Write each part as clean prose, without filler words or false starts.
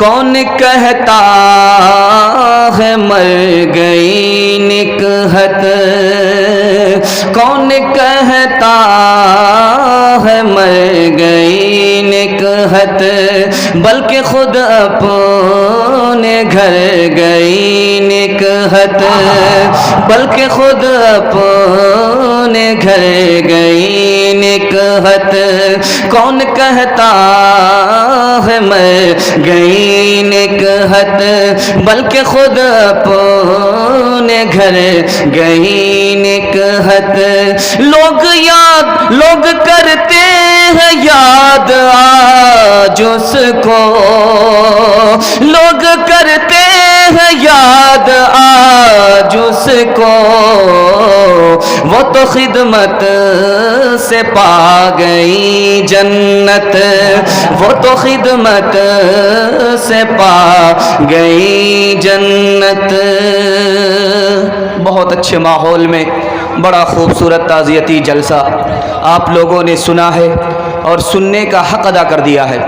کون کہتا ہے مر گئی نکہت، کون کہتا ہے مر گئی نکہت، بلکہ خود اپنے گھر گئی نکہت، بلکہ خود اپنے گھر گئی نکہت، کون کہتا ہے مر گئی نکہت، بلکہ خود اپنے گھر گئی نکہت۔ لوگ کرتے ہیں یاد آج اس کو، لوگ کرتے ہیں یاد آج اس کو، وہ تو خدمت سے پا گئی جنت، وہ تو خدمت سے پا گئی جنت۔ بہت اچھے ماحول میں بڑا خوبصورت تعزیتی جلسہ آپ لوگوں نے سنا ہے اور سننے کا حق ادا کر دیا ہے۔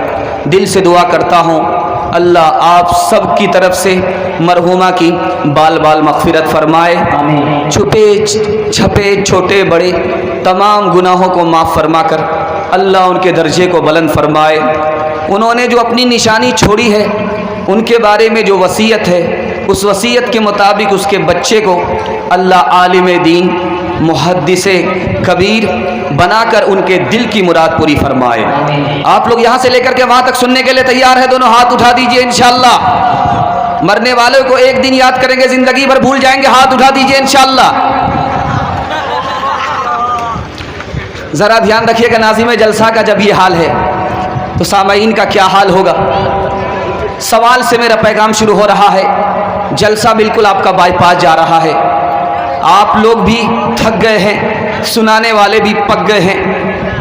دل سے دعا کرتا ہوں اللہ آپ سب کی طرف سے مرحومہ کی بال بال مغفرت فرمائے، چھپے چھپے چھوٹے بڑے تمام گناہوں کو معاف فرما کر اللہ ان کے درجے کو بلند فرمائے۔ انہوں نے جو اپنی نشانی چھوڑی ہے، ان کے بارے میں جو وصیت ہے، اس وصیت کے مطابق اس کے بچے کو اللہ عالم دین محدث کبیر بنا کر ان کے دل کی مراد پوری فرمائے۔ آپ لوگ یہاں سے لے کر کے وہاں تک سننے کے لیے تیار ہے؟ دونوں ہاتھ اٹھا دیجئے انشاءاللہ۔ مرنے والوں کو ایک دن یاد کریں گے، زندگی بھر بھول جائیں گے، ہاتھ اٹھا دیجئے انشاءاللہ۔ ذرا دھیان رکھیے کہ ناظم جلسہ کا جب یہ حال ہے تو سامعین کا کیا حال ہوگا۔ سوال سے میرا پیغام شروع ہو رہا ہے، جلسہ بالکل آپ کا بائی پاس جا رہا ہے، آپ لوگ بھی تھک گئے ہیں، سنانے والے بھی پک گئے ہیں،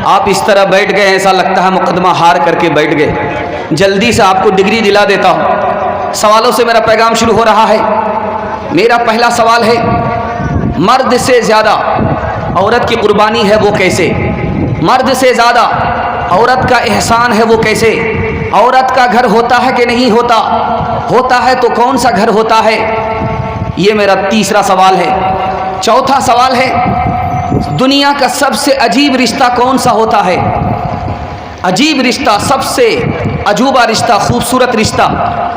آپ اس طرح بیٹھ گئے ایسا لگتا ہے مقدمہ ہار کر کے بیٹھ گئے۔ جلدی سے آپ کو ڈگری دلا دیتا ہوں۔ سوالوں سے میرا پیغام شروع ہو رہا ہے۔ میرا پہلا سوال ہے، مرد سے زیادہ عورت کی قربانی ہے وہ کیسے؟ مرد سے زیادہ عورت کا احسان ہے وہ کیسے؟ عورت کا گھر ہوتا ہے کہ نہیں ہوتا؟ ہوتا ہے تو کون سا گھر ہوتا ہے؟ یہ میرا تیسرا سوال ہے۔ چوتھا سوال ہے، دنیا کا سب سے عجیب رشتہ کون سا ہوتا ہے؟ عجیب رشتہ، سب سے عجوبہ رشتہ، خوبصورت رشتہ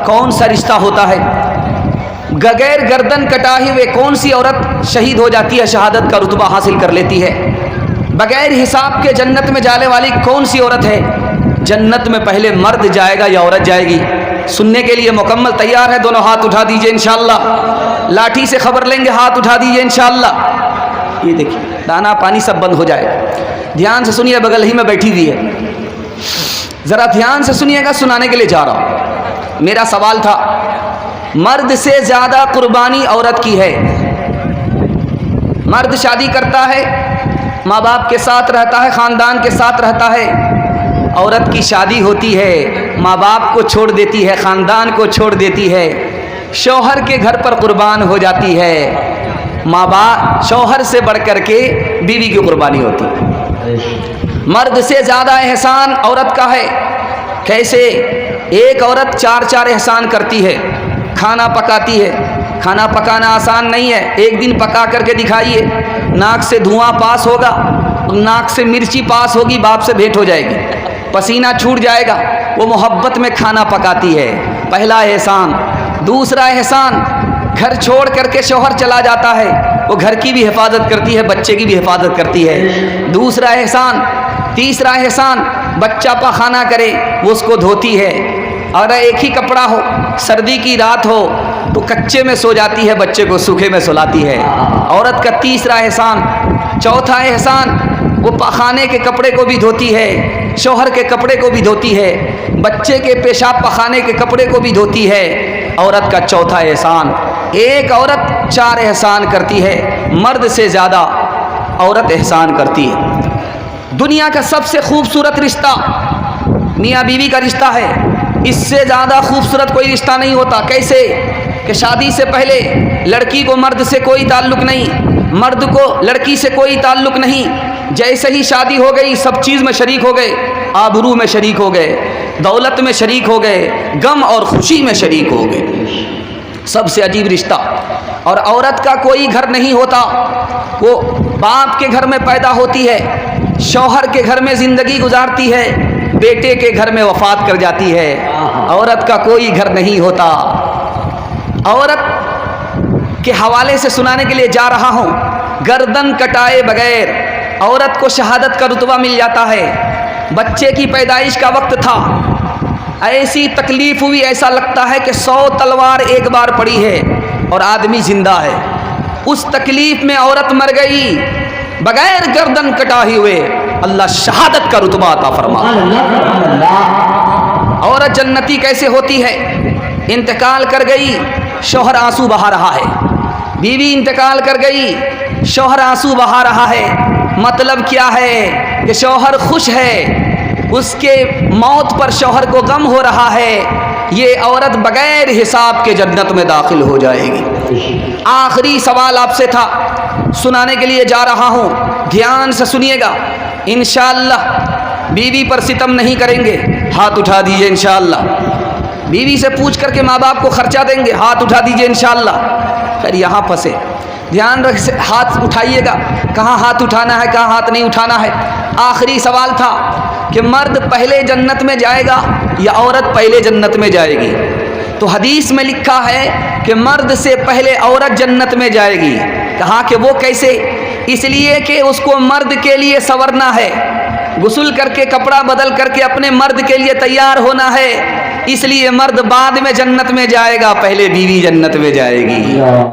کون سا رشتہ ہوتا ہے؟ بغیر گردن کٹائے ہوئے کون سی عورت شہید ہو جاتی ہے، شہادت کا رتبہ حاصل کر لیتی ہے؟ بغیر حساب کے جنت میں جانے والی کون سی عورت ہے؟ جنت میں پہلے مرد جائے گا یا عورت جائے گی؟ سننے کے لیے مکمل تیار ہے؟ دونوں ہاتھ اٹھا دیجئے انشاءاللہ۔ لاٹھی سے خبر لیں گے، ہاتھ اٹھا دیجئے انشاءاللہ۔ یہ دیکھیے دانا پانی سب بند ہو جائے۔ دھیان سے سنیے، بغل ہی میں بیٹھی ہوئی ہے، ذرا دھیان سے سنیے گا، سنانے کے لیے جا رہا ہوں۔ میرا سوال تھا، مرد سے زیادہ قربانی عورت کی ہے۔ مرد شادی کرتا ہے، ماں باپ کے ساتھ رہتا ہے، خاندان کے ساتھ رہتا ہے۔ عورت کی شادی ہوتی ہے، ماں باپ کو چھوڑ دیتی ہے، خاندان کو چھوڑ دیتی ہے، شوہر کے گھر پر قربان ہو جاتی ہے۔ ماں باپ، شوہر سے بڑھ کر کے بیوی کی قربانی ہوتی ہے۔ مرد سے زیادہ احسان عورت کا ہے۔ کیسے؟ ایک عورت چار چار احسان کرتی ہے، کھانا پکاتی ہے۔ کھانا پکانا آسان نہیں ہے، ایک دن پکا کر کے دکھائیے، ناک سے دھواں پاس ہوگا، ناک سے مرچی پاس ہوگی، باپ سے بھیٹ ہو جائے گی، پسینہ چھوٹ جائے گا۔ وہ محبت میں کھانا پکاتی ہے، پہلا احسان۔ دوسرا احسان، گھر چھوڑ کر کے شوہر چلا جاتا ہے، وہ گھر کی بھی حفاظت کرتی ہے، بچے کی بھی حفاظت کرتی ہے، دوسرا احسان۔ تیسرا احسان، بچہ پخانہ کرے وہ اس کو دھوتی ہے، اگر ایک ہی کپڑا ہو، سردی کی رات ہو تو کچے میں سو جاتی ہے، بچے کو سوکھے میں سلاتی ہے، عورت کا تیسرا احسان۔ چوتھا احسان، وہ پخانے کے کپڑے کو بھی دھوتی ہے، شوہر کے کپڑے کو بھی دھوتی ہے، بچے کے پیشاب پخانے کے کپڑے کو بھی دھوتی ہے، عورت کا چوتھا احسان۔ ایک عورت چار احسان کرتی ہے، مرد سے زیادہ عورت احسان کرتی ہے۔ دنیا کا سب سے خوبصورت رشتہ میاں بیوی کا رشتہ ہے، اس سے زیادہ خوبصورت کوئی رشتہ نہیں ہوتا۔ کیسے؟ کہ شادی سے پہلے لڑکی کو مرد سے کوئی تعلق نہیں، مرد کو لڑکی سے کوئی تعلق نہیں، جیسے ہی شادی ہو گئی سب چیز میں شریک ہو گئے، آبرو میں شریک ہو گئے، دولت میں شریک ہو گئے، غم اور خوشی میں شریک ہو گئے۔ سب سے عجیب رشتہ۔ اور عورت کا کوئی گھر نہیں ہوتا، وہ باپ کے گھر میں پیدا ہوتی ہے، شوہر کے گھر میں زندگی گزارتی ہے، بیٹے کے گھر میں وفات کر جاتی ہے۔ عورت کا کوئی گھر نہیں ہوتا۔ عورت کے حوالے سے سنانے کے لیے جا رہا ہوں، گردن کٹائے بغیر عورت کو شہادت کا رتبہ مل جاتا ہے۔ بچے کی پیدائش کا وقت تھا، ایسی تکلیف ہوئی، ایسا لگتا ہے کہ 100 تلوار ایک بار پڑی ہے اور آدمی زندہ ہے۔ اس تکلیف میں عورت مر گئی بغیر گردن کٹائے ہوئے، اللہ شہادت کا رتبہ عطا فرما۔ عورت جنتی کیسے ہوتی ہے؟ انتقال کر گئی، شوہر آنسو بہا رہا ہے، بیوی انتقال کر گئی، شوہر آنسو بہا رہا ہے۔ مطلب کیا ہے کہ شوہر خوش ہے، اس کے موت پر شوہر کو غم ہو رہا ہے۔ یہ عورت بغیر حساب کے جنت میں داخل ہو جائے گی۔ آخری سوال آپ سے تھا، سنانے کے لیے جا رہا ہوں، دھیان سے سنیے گا۔ انشاءاللہ بیوی پر ستم نہیں کریں گے، ہاتھ اٹھا دیجئے انشاءاللہ۔ بیوی سے پوچھ کر کے ماں باپ کو خرچہ دیں گے، ہاتھ اٹھا دیجئے انشاءاللہ۔ پھر یہاں پھنسے، دھیان رکھ، ہاتھ اٹھائیے گا، کہاں ہاتھ اٹھانا ہے کہاں ہاتھ نہیں اٹھانا ہے۔ آخری سوال تھا کہ مرد پہلے جنت میں جائے گا یا عورت پہلے جنت میں جائے گی؟ تو حدیث میں لکھا ہے کہ مرد سے پہلے عورت جنت میں جائے گی۔ کہا کہ وہ کیسے؟ اس لیے کہ اس کو مرد کے لیے سنورنا ہے، غسل کر کے کپڑا بدل کر کے اپنے مرد کے لیے تیار ہونا ہے، اس لیے مرد بعد میں جنت میں جائے گا، پہلے بیوی جنت میں جائے گی۔